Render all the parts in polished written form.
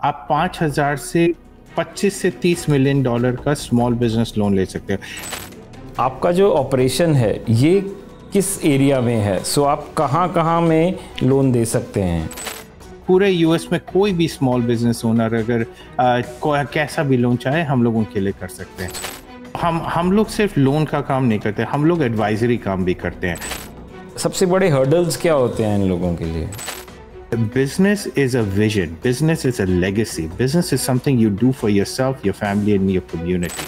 आप 5,000 से 25 से 30 मिलियन डॉलर का स्मॉल बिजनेस लोन ले सकते हो। आपका जो ऑपरेशन है ये किस एरिया में है? सो आप कहाँ में लोन दे सकते हैं? पूरे यूएस में कोई भी स्मॉल बिजनेस ओनर अगर कैसा भी लोन चाहे, हम लोग उनके लिए कर सकते हैं। हम लोग सिर्फ लोन का काम नहीं करते, हम लोग एडवाइजरी काम भी करते हैं। सबसे बड़े हर्डल्स क्या होते हैं इन लोगों के लिए? Business is a vision. Business is a legacy. Business is something you do for yourself, your family, and your community.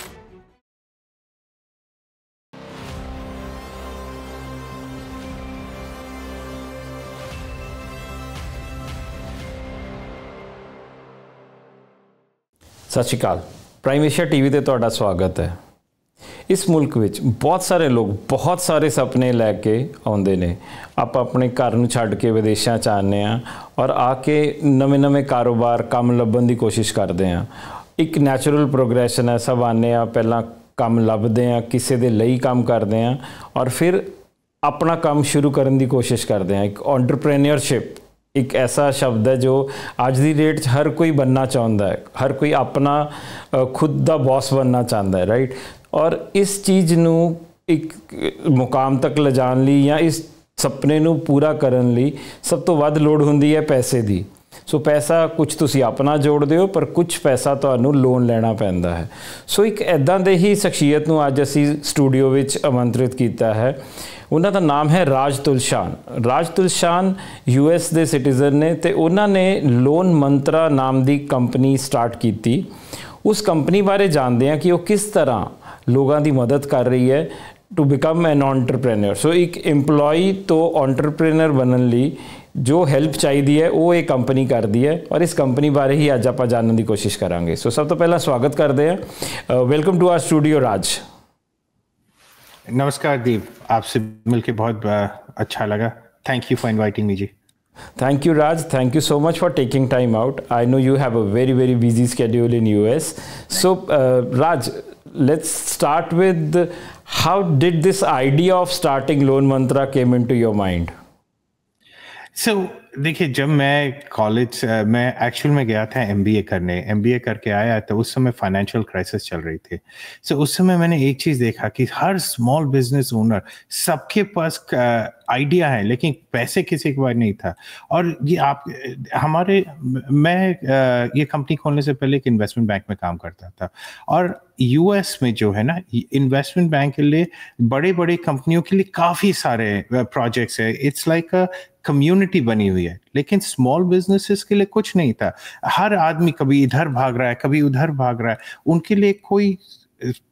ਸਤਿ ਸ਼੍ਰੀ ਅਕਾਲ। ਪ੍ਰਾਈਮ ਏਸ਼ੀਆ ਟੀਵੀ ਤੇ ਤੁਹਾਡਾ ਸਵਾਗਤ ਹੈ। ਇਸ ਮੁਲਕ ਵਿੱਚ ਬਹੁਤ ਸਾਰੇ ਲੋਕ ਬਹੁਤ ਸਾਰੇ ਸੁਪਨੇ ਲੈ ਕੇ ਆਉਂਦੇ ਨੇ। ਆਪਾਂ ਆਪਣੇ ਘਰ ਨੂੰ ਛੱਡ ਕੇ ਵਿਦੇਸ਼ਾਂ 'ਚ ਆਉਂਦੇ ਹਾਂ ਔਰ ਆ ਕੇ ਨਵੇਂ ਕਾਰੋਬਾਰ ਕੰਮ ਲੱਭਣ ਦੀ ਕੋਸ਼ਿਸ਼ ਕਰਦੇ ਹਾਂ। ਇੱਕ ਨੈਚੁਰਲ ਪ੍ਰੋਗਰੈਸ਼ਨ ਹੈ। ਸਭ ਆਉਂਦੇ ਹਾਂ, ਪਹਿਲਾਂ ਕੰਮ ਲੱਭਦੇ ਹਾਂ, ਕਿਸੇ ਦੇ ਲਈ ਕੰਮ ਕਰਦੇ ਹਾਂ ਔਰ ਫਿਰ ਆਪਣਾ ਕੰਮ ਸ਼ੁਰੂ ਕਰਨ ਦੀ ਕੋਸ਼ਿਸ਼ ਕਰਦੇ ਹਾਂ। ਇੱਕ एंटरप्रेन्योरशिप एक ऐसा शब्द है जो आज की डेट हर कोई बनना चाहता है। हर कोई अपना खुद का बॉस बनना चाहता है, राइट। और इस चीज़ नू एक मुकाम तक ले जाने ली या इस सपने नू पूरा करने ली सब तो वध लोड़ हुंदी है पैसे दी। सो पैसा कुछ तुसी अपना जोड़ते हो पर कुछ पैसा तुहानू लोन लेना पैंदा है। सो एक इदां दे ही शख्सियत नू अज असी स्टूडियो विच आमंत्रित किया है। उन्हां दा नाम है राज तुलशान। राज तुलशान US दे सिटीजन ने ते उन्हां ने लोन मंत्रा नाम दी कंपनी स्टार्ट की। उस कंपनी बारे जानते हैं कि वो किस तरह लोगों की मदद कर रही है टू बिकम एन एंटरप्रेन्योर। सो एक एम्पलॉई तो एंटरप्रेन्योर बनने ली जो हेल्प चाहिए है वो एक कंपनी करती है और इस कंपनी बारे ही अज आप जानने की कोशिश करांगे। सो सब तो पहला स्वागत करते हैं। Welcome to our studio Raj. नमस्कार दीप, आपसे मिलके बहुत अच्छा लगा। Thank you for inviting me ji. Thank you, Raj. Thank you so much for taking time out. I know you have a very busy schedule in US. So, Raj, let's start with how did this idea of starting Loan Mantra came into your mind? So, देखिए, जब मैं college में actual में गया था MBA करने, MBA करके आया तो उस समय फाइनेंशियल क्राइसिस चल रही थी। सो उस समय मैंने एक चीज़ देखा कि हर स्मॉल बिजनेस ओनर सबके पास आइडिया है लेकिन पैसे किसी के पास नहीं था। और ये मैं ये कंपनी खोलने से पहले एक इन्वेस्टमेंट बैंक में काम करता था और US में जो है ना, इन्वेस्टमेंट बैंक के लिए बड़े कंपनियों के लिए काफ़ी सारे प्रोजेक्ट्स है। इट्स लाइक अ कम्युनिटी बनी हुई है, लेकिन स्मॉल बिजनेसेस के लिए कुछ नहीं था। हर आदमी कभी इधर भाग रहा है, कभी उधर भाग रहा है, उनके लिए कोई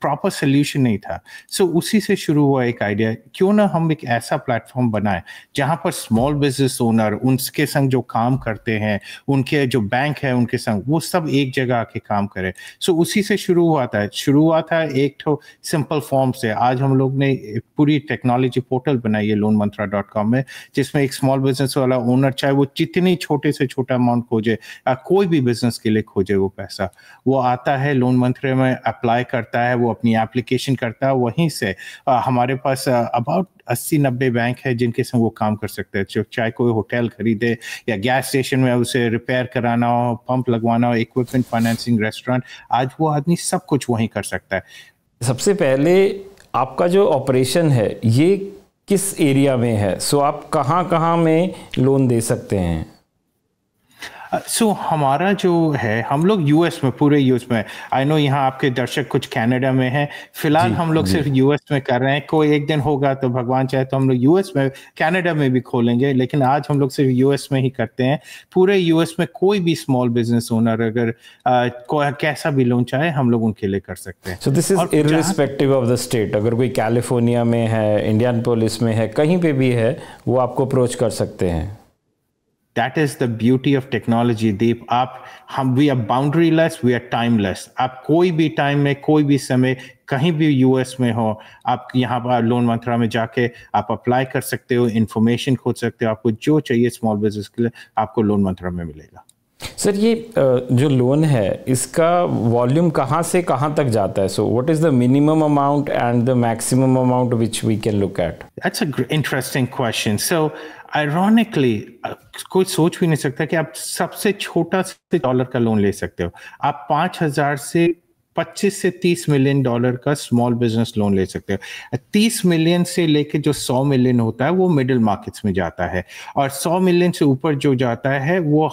प्रॉपर सोल्यूशन नहीं था। सो उसी से शुरू हुआ एक आइडिया, क्यों ना हम एक ऐसा प्लेटफॉर्म बनाएं जहां पर स्मॉल बिजनेस ओनर, उनके संग जो काम करते हैं, उनके जो बैंक है उनके संग, वो सब एक जगह आके काम करें। सो उसी से शुरू हुआ था एक तो सिंपल फॉर्म से। आज हम लोग ने पूरी टेक्नोलॉजी पोर्टल बनाई है loanmantra.com में, जिसमें एक स्मॉल बिजनेस वाला ओनर चाहे वो जितनी छोटे से छोटा अमाउंट खोजे, कोई भी बिजनेस के लिए खोजे वो पैसा, वो आता है लोन मंत्रा में अप्लाई करता है, वो अपनी एप्लीकेशन करता है। वहीं से हमारे पास अबाउट 80-90 बैंक है जिनके संग वो काम कर सकते हैं। चाहे कोई होटल खरीदे या गैस स्टेशन में उसे रिपेयर कराना हो, पंप लगवाना हो, इक्विपमेंट फाइनेंसिंग, रेस्टोरेंट, आज वो आदमी सब कुछ वहीं कर सकता है। सबसे पहले आपका जो ऑपरेशन है ये किस एरिया में है? सो आप कहाँ में लोन दे सकते हैं? सो हमारा जो है, हम लोग US में, पूरे US में, आई नो यहाँ आपके दर्शक कुछ कनाडा में हैं, फिलहाल हम लोग सिर्फ US में कर रहे हैं। कोई एक दिन होगा तो भगवान चाहे तो हम लोग US में, कनाडा में भी खोलेंगे, लेकिन आज हम लोग सिर्फ US में ही करते हैं। पूरे US में कोई भी स्मॉल बिजनेस ओनर अगर कैसा भी लोन चाहे, हम लोग उनके लिए कर सकते हैं। So this is irrespective of the state. अगर कोई कैलिफोर्निया में है, इंडियानापोलिस में है, कहीं पे भी है, वो आपको अप्रोच कर सकते हैं। That is the beauty of technology, Deep. we are boundaryless, we are timeless. आप कोई भी टाइम में, कोई भी समय, कहीं भी US में हो, आप यहाँ पर लोन मंत्रा में जाके आप अप्लाई कर सकते हो, इंफॉर्मेशन खोज सकते हो। आपको जो चाहिए स्मॉल बिजनेस के लिए, आपको लोन मंत्रा में मिलेगा। सर, ये जो लोन है इसका वॉल्यूम कहाँ से कहाँ तक जाता है? So what is the minimum amount and the maximum amount which we can look at? That's a interesting question. So ironically कोई सोच भी नहीं सकता कि आप सबसे छोटा से डॉलर का लोन ले सकते हो। आप 5,000 से 25 से 30 मिलियन डॉलर का स्मॉल बिजनेस लोन ले सकते हो। 30 मिलियन से लेके जो 100 मिलियन होता है वो मिडिल मार्केट्स में जाता है, और 100 मिलियन से ऊपर जो जाता है वो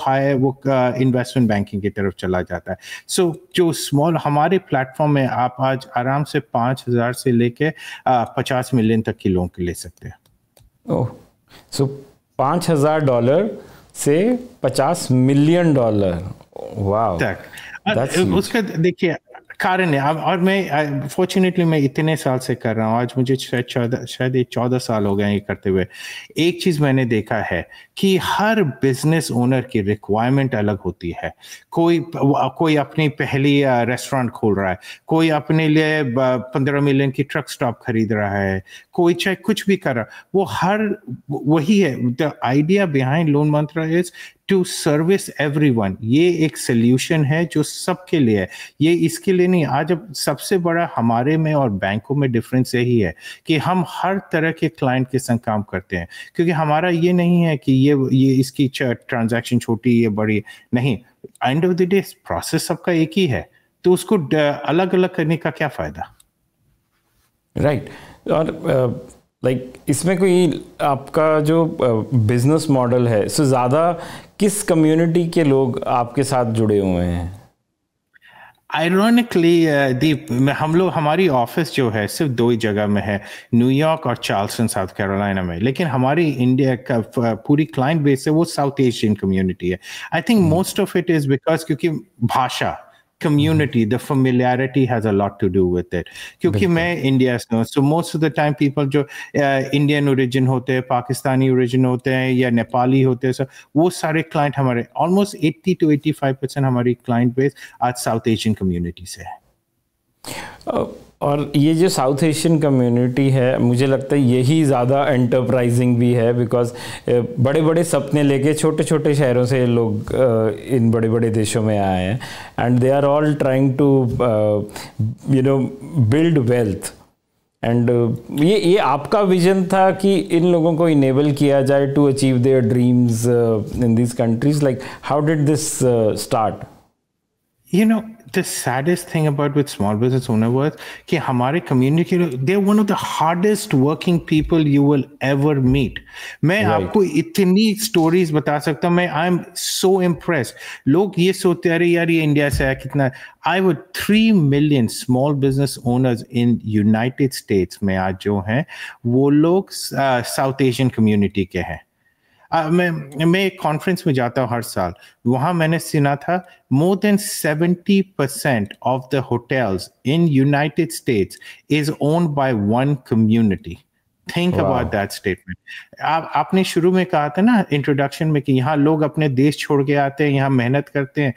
इन्वेस्टमेंट बैंकिंग की तरफ चला जाता है। सो जो स्मॉल हमारे प्लेटफॉर्म में आप आज आराम से 5,000 से लेके 50 मिलियन तक की लोन ले सकते हैं। ओह, सो $5,000 से $50 मिलियन, वाह तक। उसका देखिए कारण है। और मैं फॉर्चुनेटली मैं इतने साल से कर रहा हूँ, आज मुझे शायद 14 साल हो गए ये करते हुए। एक चीज मैंने देखा है कि हर बिजनेस ओनर की रिक्वायरमेंट अलग होती है। कोई अपनी पहली रेस्टोरेंट खोल रहा है, कोई अपने लिए 15 मिलियन की ट्रक स्टॉप खरीद रहा है, कोई चाहे कुछ भी कर रहा। वही है the idea behind loan mantra is to service everyone. ये एक सोल्यूशन है जो सबके लिए है, ये इसके लिए नहीं। आज अब सबसे बड़ा हमारे में और बैंकों में डिफरेंस यही है कि हम हर तरह के क्लाइंट के संग काम करते हैं, क्योंकि हमारा ये नहीं है कि ये इसकी ट्रांजैक्शन छोटी ये बड़ी नहीं। End of the day process सबका एक ही है, तो उसको अलग अलग करने का क्या फायदा। राइट। और इसमें कोई आपका जो बिजनेस मॉडल है, सो ज़्यादा किस कम्युनिटी के लोग आपके साथ जुड़े हुए हैं? आयरॉनिकली दीप, हमारी ऑफिस जो है सिर्फ 2 ही जगह में है, न्यूयॉर्क और चार्ल्सटन साउथ कैरोलिना में। लेकिन हमारी इंडिया का पूरी क्लाइंट बेस है वो साउथ एशियन कम्युनिटी है। I think most of it is because क्योंकि भाषा community, the familiarity has a lot to do with it. क्योंकि मैं इंडिया से हूँ, so most of the time people जो इंडियन ओरिजिन होते हैं, पाकिस्तानी ओरिजिन होते हैं या नेपाली होते हैं, वो सारे क्लाइंट हमारे ऑलमोस्ट 80 to 85% हमारी क्लाइंट बेस आज साउथ एशियन कम्युनिटी से है। और ये जो साउथ एशियन कम्युनिटी है, मुझे लगता है यही ज़्यादा एंटरप्राइजिंग भी है, बिकॉज बड़े बड़े सपने लेके छोटे छोटे शहरों से लोग इन बड़े बड़े देशों में आए हैं, and they are all trying to build wealth. And ये आपका विजन था कि इन लोगों को इनेबल किया जाए to achieve their dreams in this countries. Like how did this start? The saddest thing about with small business owner was कि हमारे community, they're one of the hardest working people you will ever meet. मैं आपको इतनी stories बता सकता हूँ। I'm so impressed. लोग ये सोचते हैं अरे यार ये इंडिया से है कितना। I would 3 million small business owners in United States में आज जो हैं वो लोग South Asian community के हैं। मैं एक कॉन्फ्रेंस में जाता हूँ हर साल, वहां मैंने सुना था more than 70% of the hotels in United States is owned by one community. Think about that statement. आपने शुरू में कहा था ना इंट्रोडक्शन में कि यहाँ लोग अपने देश छोड़ के आते हैं, यहाँ मेहनत करते हैं।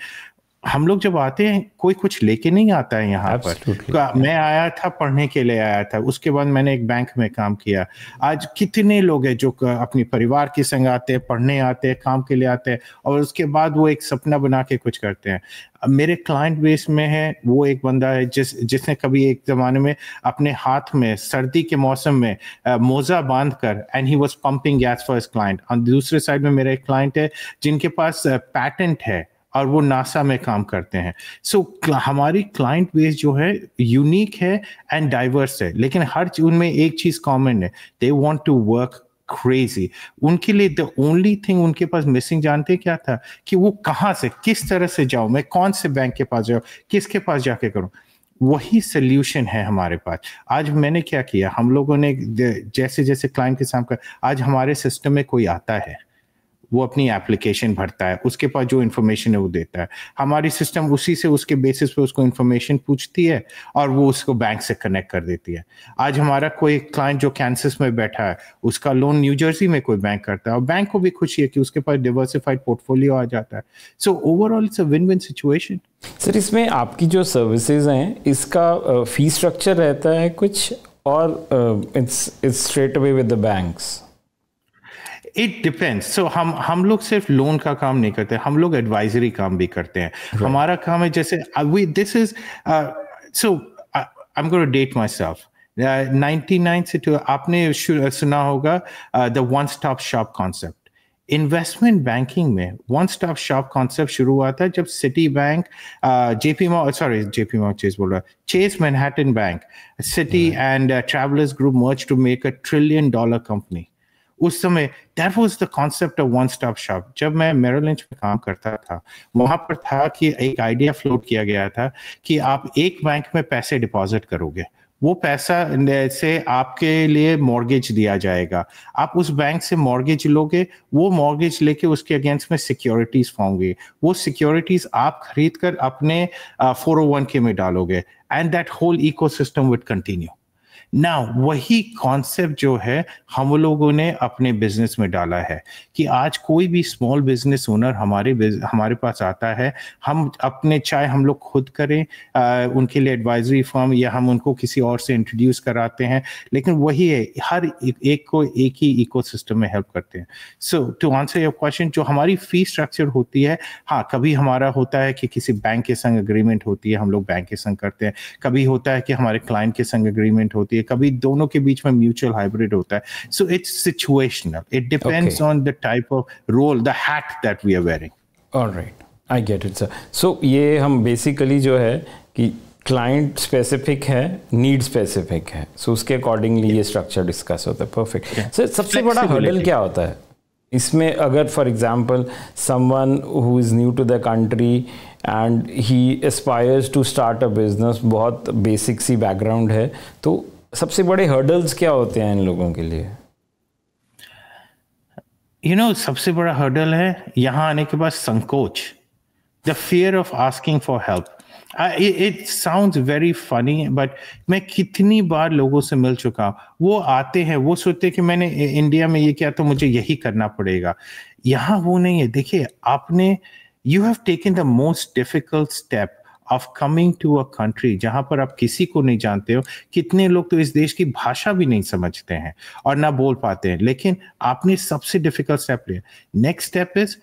हम लोग जब आते हैं कोई कुछ लेके नहीं आता है यहाँ पर। मैं आया था पढ़ने के लिए आया था, उसके बाद मैंने एक बैंक में काम किया। आज कितने लोग हैं जो अपने परिवार के संग आते हैं, पढ़ने आते हैं, काम के लिए आते हैं, और उसके बाद वो एक सपना बना के कुछ करते हैं। मेरे क्लाइंट बेस में है वो एक बंदा है जिसने कभी एक जमाने में अपने हाथ में सर्दी के मौसम में मोजा बांध कर and he was pumping gas for his client. और दूसरे साइड में मेरा एक क्लाइंट है जिनके पास पैटेंट है और वो नासा में काम करते हैं। सो हमारी क्लाइंट बेस जो है यूनिक है एंड डाइवर्स है, लेकिन हर उनमें एक चीज कॉमन है, they want to work crazy. उनके लिए द ओनली थिंग उनके पास मिसिंग जानते क्या था कि वो कहाँ से किस तरह से जाऊं, मैं कौन से बैंक के पास जाऊं, किसके पास जाके करूं। वही सोल्यूशन है हमारे पास। आज मैंने क्या किया, हम लोगों ने जैसे जैसे क्लाइंट के सामने, आज हमारे सिस्टम में कोई आता है वो अपनी एप्लीकेशन भरता है, उसके पास जो इन्फॉर्मेशन है वो देता है, हमारी सिस्टम उसी से उसके बेसिस पे उसको इन्फॉर्मेशन पूछती है और वो उसको बैंक से कनेक्ट कर देती है। आज हमारा कोई क्लाइंट जो कैंसस में बैठा है उसका लोन न्यू जर्सी में कोई बैंक करता है और बैंक को भी खुशी है कि उसके पास डिवर्सिफाइड पोर्टफोलियो आ जाता है। So overall it's a win win situation. Sir, इसमें आपकी जो सर्विसेज हैं इसका फी स्ट्रक्चर रहता है कुछ, और it's straight away with the banks? It depends. So हम लोग सिर्फ लोन का काम नहीं करते, हम लोग एडवाइजरी काम भी करते हैं। हमारा काम है जैसे this is so I am going to date myself. 99 से तो आपने सुना होगा the one stop shop concept. Investment banking में वन स्टॉप शॉप कॉन्सेप्ट शुरू हुआ था जब सिटी बैंक, जेपी बोल रहा, Chase Manhattan bank, Citi and Travelers group merge to make $1 trillion company. उस समय that was the concept of one stop shop. जब मैं मेरिल लिंच में काम करता था, वहां पर था कि एक आइडिया फ्लोट किया गया था कि आप एक बैंक में पैसे डिपॉजिट करोगे, वो पैसा से आपके लिए मॉर्गेज दिया जाएगा, आप उस बैंक से मॉर्गेज लोगे, वो मॉर्गेज लेके उसके अगेंस्ट में सिक्योरिटीज होंगी, वो सिक्योरिटीज आप खरीद कर अपने 401k में डालोगे, and that whole ecosystem would continue. Now वही कॉन्सेप्ट जो है हम लोगों ने अपने बिजनेस में डाला है कि आज कोई भी स्मॉल बिजनेस ओनर हमारे पास आता है, हम अपने चाहे हम लोग खुद करें, उनके लिए एडवाइजरी फर्म या हम उनको किसी और से इंट्रोड्यूस कराते हैं, लेकिन वही है हर एक को एक ही इकोसिस्टम में हेल्प करते हैं। सो टू आंसर योर क्वेश्चन, जो हमारी फी स्ट्रक्चर होती है, हाँ कभी हमारा होता है कि किसी बैंक के संग एग्रीमेंट होती है, हम लोग बैंक के संग करते हैं, कभी होता है कि हमारे क्लाइंट के संग एग्रीमेंट होती है, कभी दोनों के बीच में म्यूचुअल हाइब्रिड होता है। So it's situational, it depends on the type of role, the hat that we are wearing. Alright, I get it sir. So ये हम बेसिकली जो है कि क्लाइंट स्पेसिफिक है, नीड स्पेसिफिक है, सो उसके अकॉर्डिंगली ये स्ट्रक्चर डिस्कस होता है। Perfect sir. सबसे बड़ा हर्डल क्या होता है इसमें? अगर for example someone who is new to the country and he aspires to start a business, बहुत बेसिक सी बैकग्राउंड है, तो सबसे बड़े हर्डल्स क्या होते हैं इन लोगों के लिए? सबसे बड़ा हर्डल है यहाँ आने के बाद संकोच, the fear of asking for help. It sounds very funny, but मैं कितनी बार लोगों से मिल चुका हूँ, वो आते हैं, वो सोचते कि मैंने इंडिया में ये किया तो मुझे यही करना पड़ेगा। यहाँ वो नहीं है। देखिए, आपने you have taken the most difficult step of coming to a country जहां पर आप किसी को नहीं जानते हो। कितने लोग तो इस देश की भाषा भी नहीं समझते हैं और ना बोल पाते हैं, लेकिन आपने सबसे डिफिकल्ट स्टेप लिया। Next step is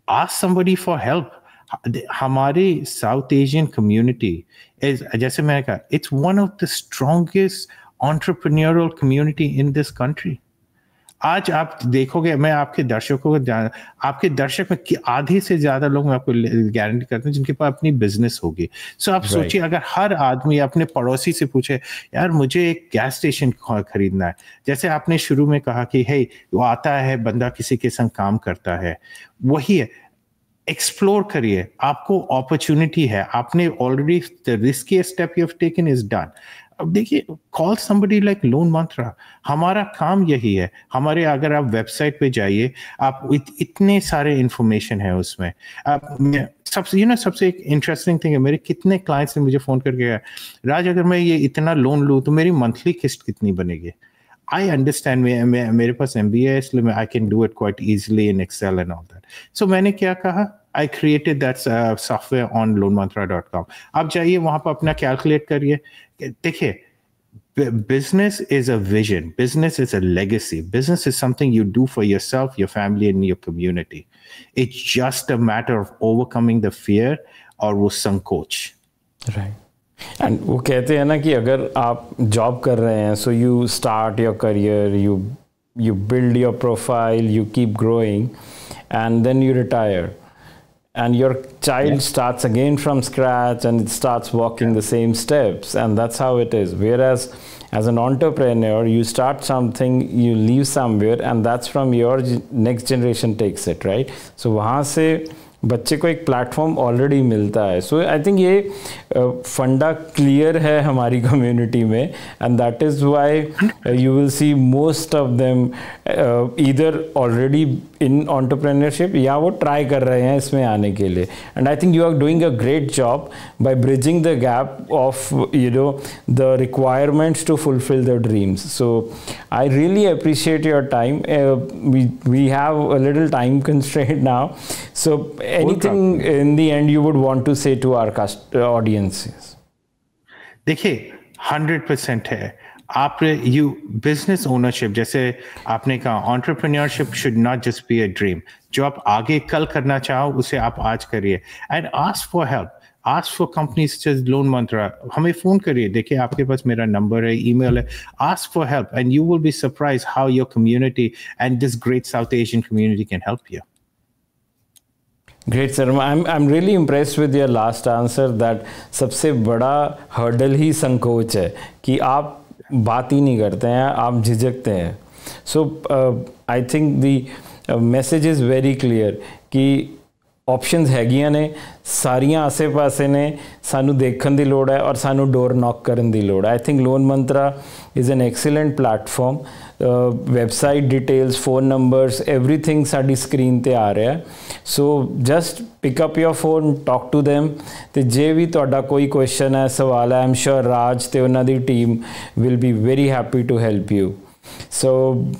ask somebody for help. हमारी साउथ एशियन कम्युनिटी इज, जैसे मैंने कहा, it's one of the strongest entrepreneurial community in this country. आज आप देखोगे, मैं आपके दर्शकों को आपके दर्शक में आधे से ज्यादा लोग, मैं आपको गारंटी करता हूँ, जिनके पास अपनी बिजनेस होगी। सो आप सोचिए, अगर हर आदमी अपने पड़ोसी से पूछे, यार मुझे एक गैस स्टेशन खरीदना है, जैसे आपने शुरू में कहा कि हे वो आता है बंदा किसी के संग काम करता है, वही है। एक्सप्लोर करिए, आपको अपॉर्चुनिटी है, आपने already the riskiest step you have taken is done. अब देखिए, कॉल समबडी लाइक लोन मंत्रा, हमारा काम यही है। हमारे, अगर आप वेबसाइट पे जाइए, आप इतने सारे इंफॉर्मेशन है उसमें। सबसे एक इंटरेस्टिंग थिंग है, मेरे कितने क्लाइंट्स ने मुझे फोन करके कहा, राज अगर मैं ये इतना लोन लूँ तो मेरी मंथली किस्त कितनी बनेगी? I understand, मेरे पास MBA है, इसलिए I can do it quite easily in Excel and all that. So मैंने क्या कहा, I created that software on loanmantra.com. आप जाइए वहां पर अपना कैलकुलेट करिए। देखिए, business is a vision, business is a legacy, business is something you do for yourself, your family and your community. It's just a matter of overcoming the fear और वो संकोच। Right. एंड वो कहते हैं ना कि अगर आप जॉब कर रहे हैं, so you start your career, you build your profile, you keep growing, and then you retire, and your child starts again from scratch and it starts walking the same steps, and that's how it is. Whereas as an entrepreneur, you start something, you leave somewhere, and that's from your next generation takes it, right? So वहाँ से बच्चे को एक platform already मिलता है। सो I think ये फंडा clear है हमारी कम्युनिटी में, and that is why you will see most of them either already in entrepreneurship या वो ट्राई कर रहे हैं इसमें आने के लिए। And I think you are doing a great job by bridging the gap of the requirements to fulfil the dreams. So I really appreciate your time. We have a little time constraint now, so anything in the end you would want to say to our audiences? देखिए, 100% है। आप you business ownership, जैसे आपने कहा entrepreneurship should not just be a dream. जो आप आगे कल करना चाहो उसे आप आज करिए. And ask for help. Ask for companies such as Loan Mantra. हमें फोन करिए, देखिए आपके पास मेरा नंबर है, ईमेल है. Ask for help and you will be surprised how your community and this great South Asian community can help you. Great sir, I'm really impressed with your last answer that सबसे बड़ा hurdle ही संकोच है कि आप बात ही नहीं करते हैं, आप झिझकते हैं. So I think the message is very clear कि ऑप्शनस हैगियां ने सारियां आसे पासे ने, सानू देखने की लोड़ है और सानू डोर नॉक करने की लोड़ है. I think loan mantra is an excellent platform. Website details, phone numbers, everything साडी स्क्रीन ते आ रहा है. So just pick up your phone, talk to them. तो जे भी तुहाडा कोई क्वेश्चन है, सवाल है, आई एम श्योर राज ते उन्हां दी team will be very happy to help you. So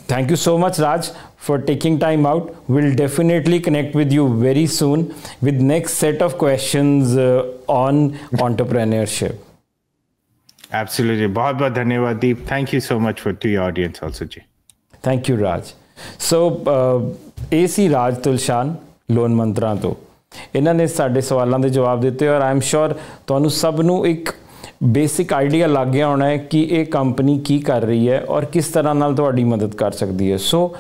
thank you so much Raj for taking time out. We'll definitely connect with you very soon with next set of questions on entrepreneurship. Absolutely. बहुत बहुत धन्यवाद Deep. Thank you so much to your audience also जी. Thank you Raj. So AC Raj Tulshan Loan Mantra तो इन्हों ने साढ़े सवालों के जवाब दिते और आई एम श्योर तुहानू सब नू एक बेसिक आइडिया लग गया होना है कि ये कंपनी की कर रही है और किस तरह नाल तुहाडी मदद कर सकती है. सो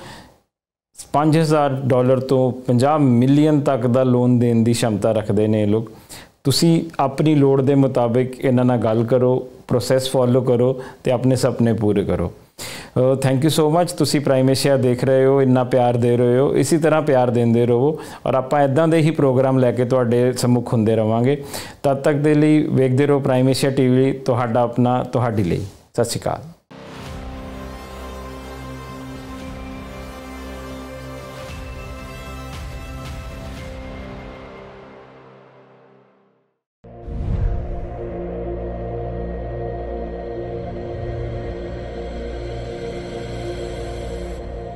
$5,000 तो 50 मिलियन तक का लोन देने की क्षमता रखते हैं ये लोग. तुसी अपनी लोड़ के मुताबिक इन्हां नाल गल करो, प्रोसैस फॉलो करो तो अपने सपने पूरे करो. Thank you so much. तुसी प्राइम एशिया देख रहे हो, इन्ना प्यार दे रहे हो, इसी तरह प्यार देंदे रहो और आप इदां दे ही प्रोग्राम लैके तुहाडे सम्मुख हुंदे रहांगे. तद तक दे लई वेखदे रहो प्राइम एशिया टीवी, तुहाडा अपना तुहाडी लई. सत श्री अकाल.